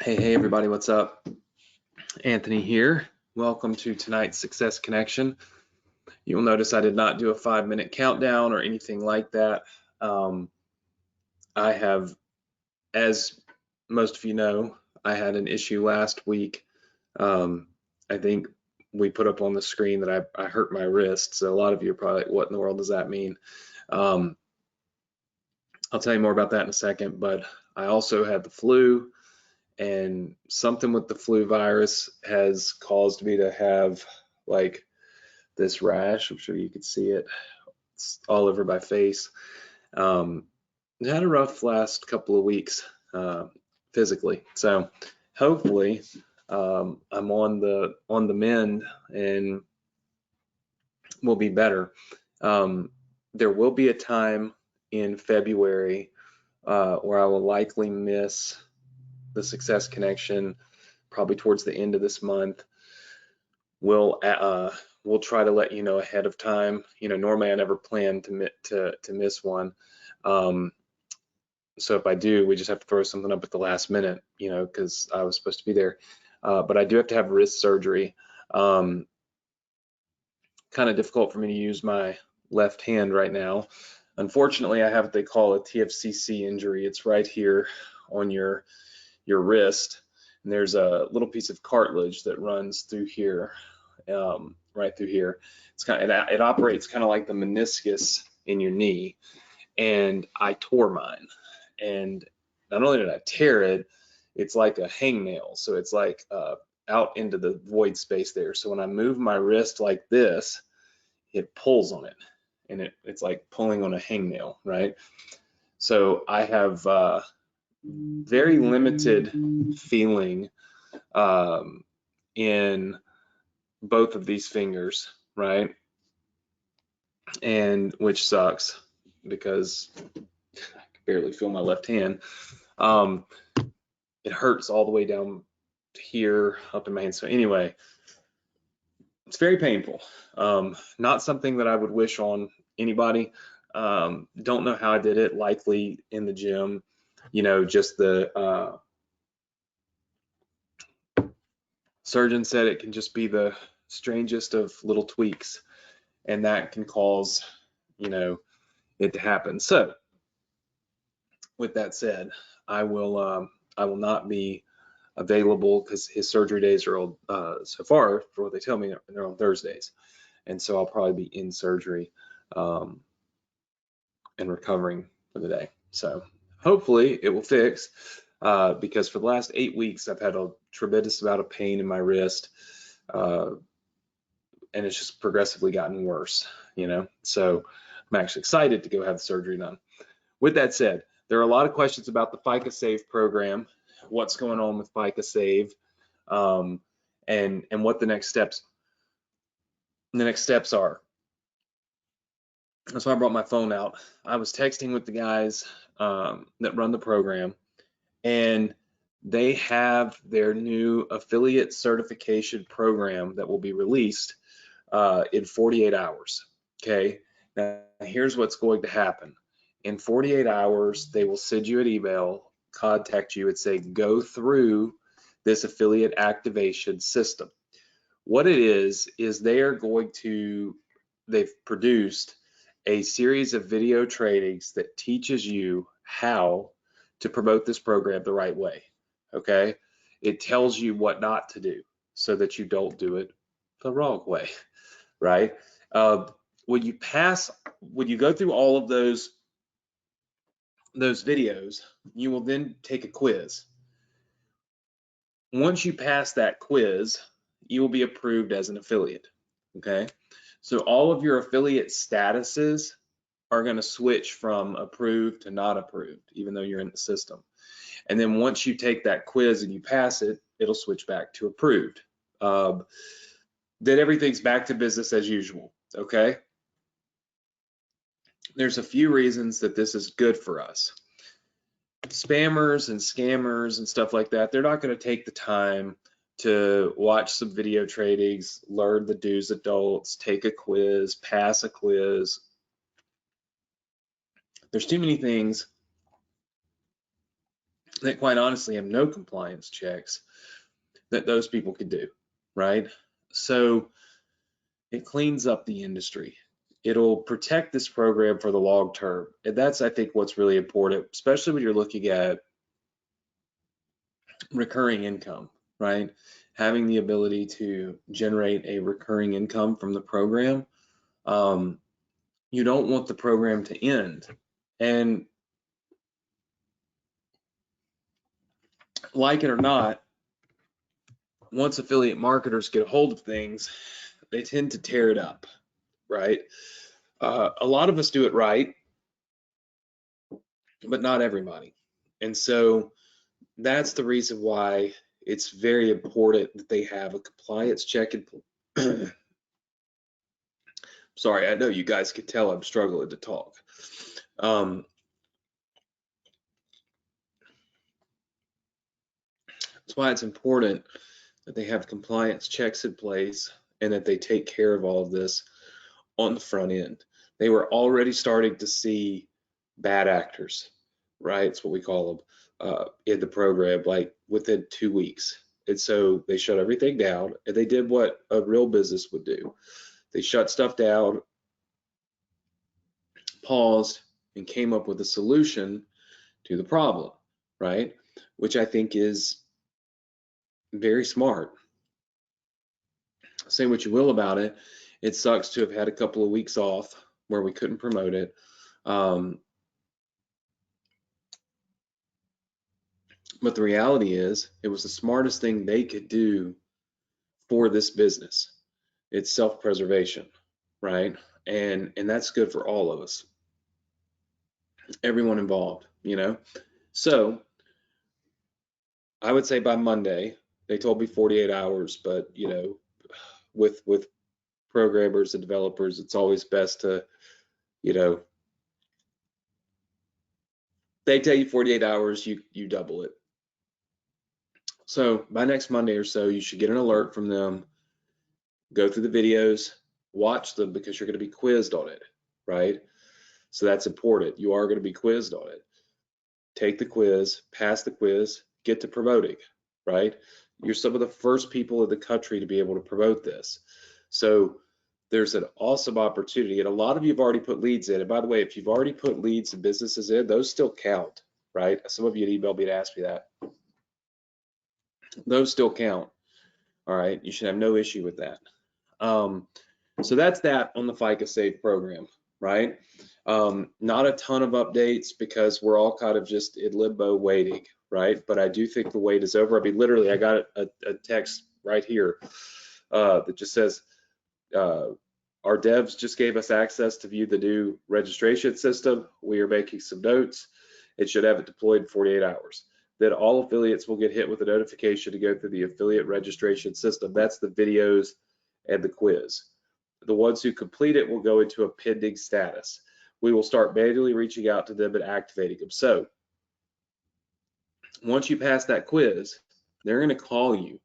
Hey everybody, what's up? Anthony here. Welcome to tonight's Success Connection. You'll notice I did not do a 5-minute countdown or anything like that. I have, as most of you know, I had an issue last week. I think we put up on the screen that I hurt my wrist. So a lot of you are probably like, what in the world does that mean? I'll tell you more about that in a second, but I also had the flu. And something with the flu virus has caused me to have like this rash. I'm sure you could see it. It's all over my face. I had a rough last couple of weeks physically, so hopefully I'm on the mend and will be better. There will be a time in February where I will likely miss the Success Connection, probably towards the end of this month. We'll try to let you know ahead of time. Normally I never plan to miss one. So if I do, we just have to throw something up at the last minute, because I was supposed to be there. But I do have to have wrist surgery. Kind of difficult for me to use my left hand right now. Unfortunately, I have what they call a TFCC injury. It's right here on your wrist, and there's a little piece of cartilage that runs through here, right through here. It operates kind of like the meniscus in your knee, and I tore mine. And not only did I tear it, it's like a hangnail, so it's like out into the void space there. So when I move my wrist like this, it pulls on it, and it's like pulling on a hangnail, right? So I have very limited feeling in both of these fingers, right? And which sucks because I can barely feel my left hand. It hurts all the way down here up in my hand. So anyway, it's very painful. Not something that I would wish on anybody. Don't know how I did it. Likely in the gym. Just the surgeon said it can just be the strangest of little tweaks, and that can cause, it to happen. So with that said, I will not be available because his surgery days are so far, for what they tell me, they're on Thursdays, and so I'll probably be in surgery and recovering for the day. So hopefully it will fix, because for the last 8 weeks I've had a tremendous amount of pain in my wrist, and it's just progressively gotten worse. So I'm actually excited to go have the surgery done. With that said, there are a lot of questions about the FICA Save program, what's going on with FICA Save, and what the next steps are. That's why I brought my phone out. I was texting with the guys that run the program, and they have their new affiliate certification program that will be released in 48 hours. Okay, now here's what's going to happen. In 48 hours, they will send you an email, contact you, and say, go through this affiliate activation system. What it is they've produced a series of video trainings that teaches you how to promote this program the right way. Okay? It tells you what not to do so that you don't do it the wrong way, right? When you go through all of those videos, you will then take a quiz. Once you pass that quiz, you will be approved as an affiliate. Okay, so all of your affiliate statuses are going to switch from approved to not approved, even though you're in the system. And then once you take that quiz and you pass it, it'll switch back to approved. Then everything's back to business as usual. Okay, there's a few reasons that this is good for us. Spammers and scammers and stuff like that, they're not going to take the time to watch some video trainings, learn the do's and don'ts, take a quiz, pass a quiz. There's too many things that quite honestly have no compliance checks that those people could do, right? So it cleans up the industry. It'll protect this program for the long term. And that's, I think, what's really important, especially when you're looking at recurring income, right? Having the ability to generate a recurring income from the program. You don't want the program to end. And like it or not, once affiliate marketers get a hold of things, they tend to tear it up, right? A lot of us do it right, but not everybody. And so that's the reason why it's very important that they have a compliance check in. Sorry, I know you guys can tell I'm struggling to talk. That's why it's important that they have compliance checks in place and that they take care of all of this on the front end. They were already starting to see bad actors, right? It's what we call them in the program, like within 2 weeks. And so they shut everything down and they did what a real business would do. They shut stuff down, paused, and came up with a solution to the problem, right? Which I think is very smart. Say what you will about it, it sucks to have had a couple of weeks off where we couldn't promote it. But the reality is, it was the smartest thing they could do for this business. It's self-preservation, right? And that's good for all of us, everyone involved, you know? So I would say by Monday, they told me 48 hours, but you know, with programmers and developers, it's always best to, you know, they tell you 48 hours, you double it. So by next Monday or so, you should get an alert from them, go through the videos, watch them because you're going to be quizzed on it, right? So that's important. You are going to be quizzed on it. Take the quiz, pass the quiz, get to promoting, right? You're some of the first people in the country to be able to promote this. So there's an awesome opportunity. And a lot of you have already put leads in. And by the way, if you've already put leads and businesses in, those still count, right? Some of you had emailed me to ask me that. Those still count. All right. You should have no issue with that. So that's that on the FICA Save program, right? Not a ton of updates because we're all kind of just in limbo waiting, right? But I do think the wait is over. I mean, literally, I got a text right here that just says, our devs just gave us access to view the new registration system. We are making some notes. It should have it deployed in 48 hours. Then all affiliates will get hit with a notification to go through the affiliate registration system. That's the videos and the quiz. The ones who complete it will go into a pending status. We will start manually reaching out to them and activating them. So once you pass that quiz, they're going to call you,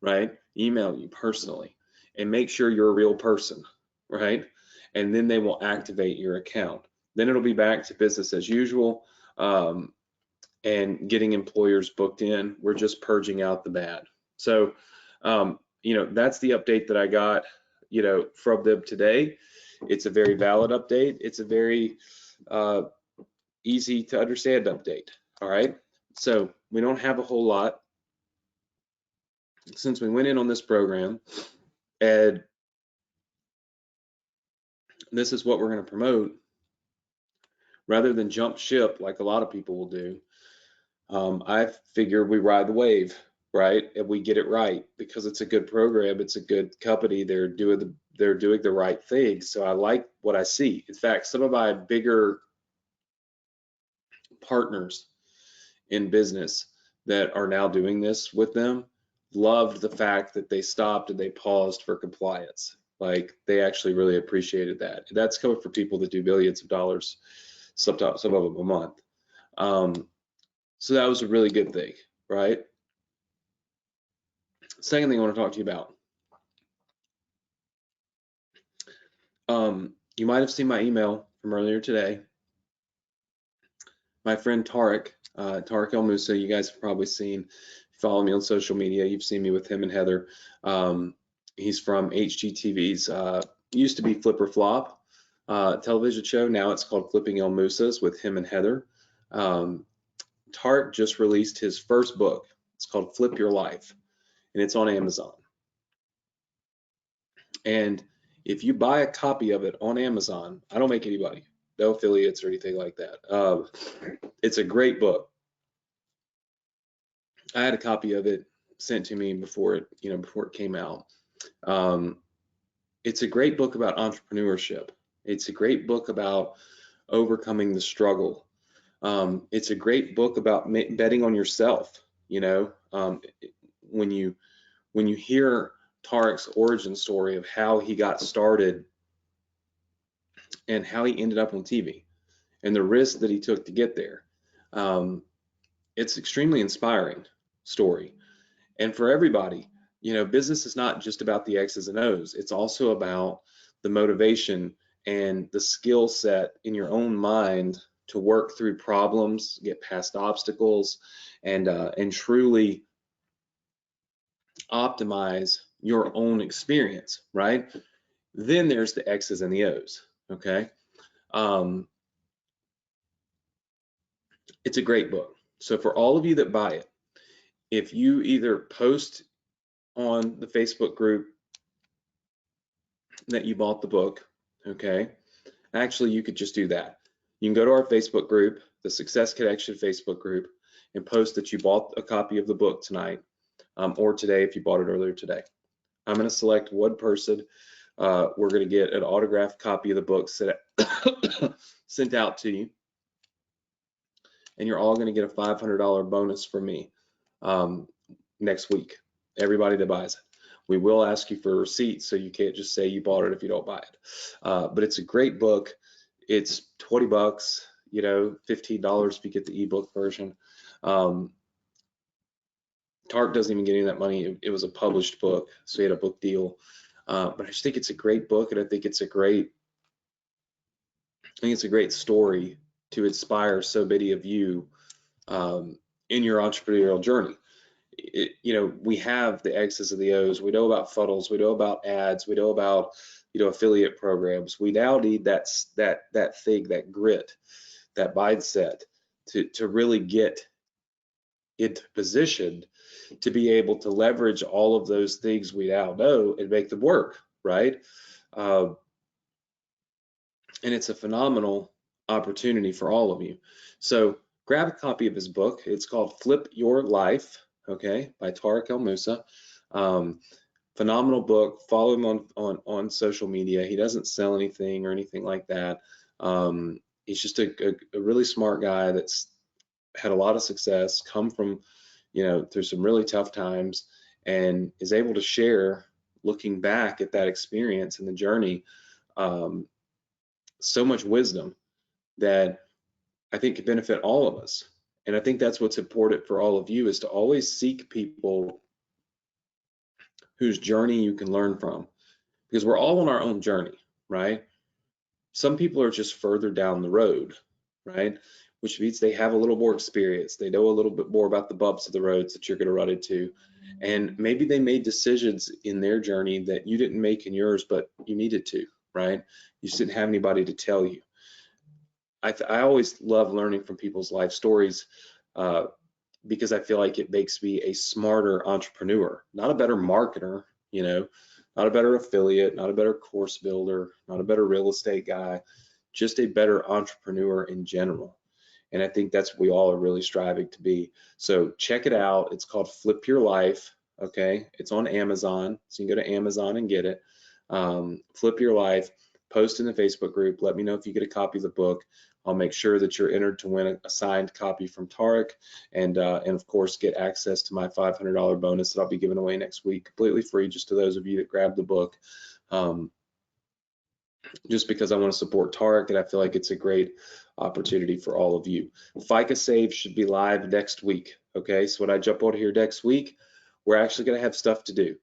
right? Email you personally and make sure you're a real person, right? And then they will activate your account. Then it'll be back to business as usual and getting employers booked in. We're just purging out the bad. So, you know, that's the update that I got, you know, from them today. It's a very valid update. It's a very easy to understand update. All right. So we don't have a whole lot since we went in on this program, and this is what we're going to promote. Rather than jump ship like a lot of people will do, I figure we ride the wave, right? And we get it right because it's a good program. It's a good company. They're doing the right thing. So I like what I see. In fact, some of my bigger partners in business that are now doing this with them loved the fact that they stopped and they paused for compliance. Like they actually really appreciated that. And that's coming from people that do millions of dollars, sometimes some of them a month. So that was a really good thing, right? Second thing I want to talk to you about. You might have seen my email from earlier today. My friend Tarek Tarek El Moussa, you guys have probably seen, follow me on social media, you've seen me with him and Heather. He's from HGTV's, used to be Flip or Flop television show. Now it's called Flipping El Moussas with him and Heather. Tarek just released his first book. It's called Flip Your Life, and it's on Amazon. And if you buy a copy of it on Amazon, I don't make anybody, no affiliates or anything like that. It's a great book. I had a copy of it sent to me before it, before it came out. It's a great book about entrepreneurship. It's a great book about overcoming the struggle. It's a great book about betting on yourself. When you hear Tarek's origin story of how he got started and how he ended up on TV and the risk that he took to get there, it's extremely inspiring story. And for everybody, business is not just about the X's and O's. It's also about the motivation and the skill set in your own mind to work through problems, get past obstacles, and truly optimize your own experience, right? Then there's the X's and the O's, okay? It's a great book. So for all of you that buy it, if you either post on the Facebook group that you bought the book, okay? Actually, you could just do that. You can go to our Facebook group, the Success Connection Facebook group, and post that you bought a copy of the book tonight or today if you bought it earlier today. I'm going to select one person. We're going to get an autographed copy of the book sent out to you. And you're all going to get a $500 bonus from me next week, everybody that buys it. We will ask you for a receipt, so you can't just say you bought it if you don't buy it. But it's a great book. It's $20, $15 if you get the ebook version. Tarek doesn't even get any of that money. It was a published book, so he had a book deal. But I just think it's a great book, and I think it's a great story to inspire so many of you in your entrepreneurial journey. We have the X's and the O's. We know about funnels. We know about ads. We know about affiliate programs. We now need that thing, that grit, that mindset to really get into position to be able to leverage all of those things we now know and make them work, right? And it's a phenomenal opportunity for all of you. So grab a copy of his book. It's called Flip Your Life, okay, by Tarek El Moussa. Phenomenal book. Follow him on social media. He doesn't sell anything or anything like that. He's just a really smart guy that's had a lot of success, come from, through some really tough times, and is able to share, looking back at that experience and the journey, so much wisdom that I think could benefit all of us. And I think that's what's important for all of you, is to always seek people whose journey you can learn from, because we're all on our own journey, right? Some people are just further down the road, right? Which means they have a little more experience. They know a little bit more about the bumps of the roads that you're going to run into. And maybe they made decisions in their journey that you didn't make in yours, but you needed to, right? You just didn't have anybody to tell you. I always love learning from people's life stories because I feel like it makes me a smarter entrepreneur, not a better marketer, not a better affiliate, not a better course builder, not a better real estate guy, just a better entrepreneur in general. And I think that's what we all are really striving to be. So check it out. It's called Flip Your Life. Okay. It's on Amazon. So you can go to Amazon and get it. Flip Your Life. Post in the Facebook group. Let me know if you get a copy of the book. I'll make sure that you're entered to win a signed copy from Tarek, and of course get access to my $500 bonus that I'll be giving away next week, completely free, just to those of you that grab the book. Just because I want to support Tarek, and I feel like it's a great opportunity for all of you. FICA Save should be live next week. Okay, so when I jump on here next week, we're actually going to have stuff to do.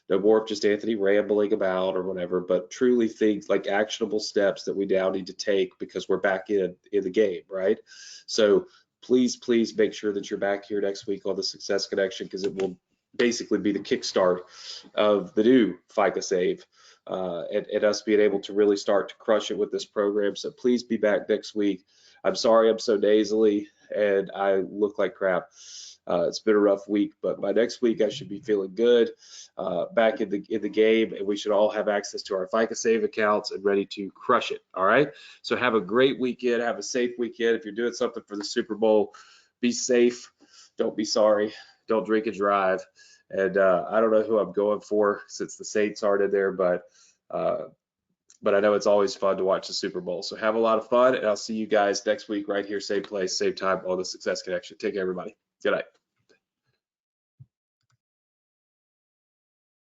No more of just Anthony rambling about or whatever, but truly things like actionable steps that we now need to take because we're back in the game, right? So please make sure that you're back here next week on the Success Connection, because it will basically be the kickstart of the new FICA Save, and us being able to really start to crush it with this program. So please be back next week. I'm sorry I'm so nasally and I look like crap. It's been a rough week, but by next week I should be feeling good, back in the game, and we should all have access to our FICA Save accounts and ready to crush it. All right. So have a great weekend. Have a safe weekend. If you're doing something for the Super Bowl, be safe. Don't be sorry. Don't drink and drive. And I don't know who I'm going for since the Saints aren't in there, but I know it's always fun to watch the Super Bowl. So have a lot of fun, and I'll see you guys next week right here, same place, same time on the Success Connection. Take care, everybody. Good night.